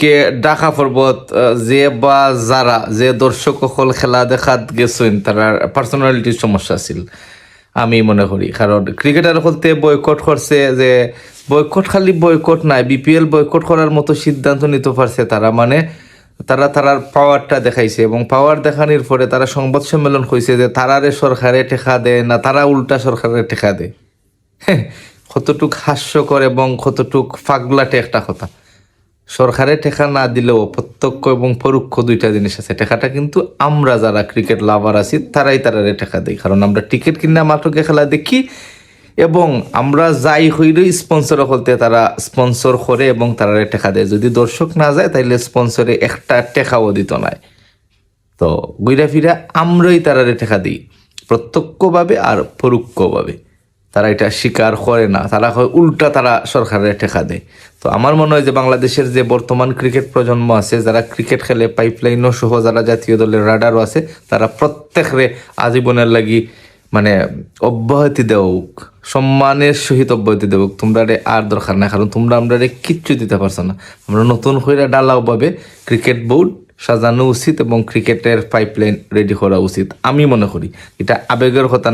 গতিকে ঢাকা পর্বত যে বা যারা যে দর্শক সকল খেলা দেখাত গেছেন তারা পার্সোনালিটির সমস্যা ছিল আমি মনে করি। কারণ ক্রিকেটার হলতে বয়কট করছে, যে বয়কট খালি বয়কট নাই, বিপিএল বয়কট করার মতো সিদ্ধান্ত নিতে পারছে তারা। মানে তারা তারার পাওয়ারটা দেখাইছে এবং পাওয়ার দেখানোর পরে তারা সংবাদ সম্মেলন হয়েছে যে তারারে সরকারে টেকা দেয় না, তারা উল্টা সরকারের টেকা দেয়। হ্যাঁ, কতটুক হাস্যকর এবং কতটুক ফাগলাটে একটা কথা। সরকারের টেকা না দিলেও প্রত্যক্ষ এবং পরোক্ষ দুইটা জিনিস আছে। টেকাটা কিন্তু আমরা যারা ক্রিকেট লাভার আছি তারাই তারারে টেকা দিই, কারণ আমরা টিকিট কিনে মাঠকে খেলা দেখি এবং আমরা যাই হইলেই স্পন্সর হলতে তারা স্পন্সর করে এবং তারারে টেকা দেয়। যদি দর্শক না যায় তাইলে স্পন্সরে একটা টেকাও দিত নাই। তো ঘুরা ফিরা আমরাই তারারে টেকা দিই প্রত্যক্ষভাবে আর পরোক্ষভাবে। তারা এটা স্বীকার করে না, তারা হয় উল্টা তারা সরকারের টেকা দেয়। তো আমার মনে হয় যে বাংলাদেশের যে বর্তমান ক্রিকেট প্রজন্ম আছে, যারা ক্রিকেট খেলে পাইপলাইনও সহ যারা জাতীয় দলের রাডারও আছে, তারা প্রত্যেকরে আজীবনের লাগি মানে অব্যাহতি দেওক, সম্মানের সহিত অব্যাহতি দেওক। তোমরা আর দরকার না, কারণ তোমরা আমরা কিচ্ছু দিতে পারছো না। আমরা নতুন করে ডালাওভাবে ক্রিকেট বোর্ড সাজানো উচিত এবং ক্রিকেটের পাইপলাইন রেডি করা উচিত আমি মনে করি। এটা আবেগের কথা না।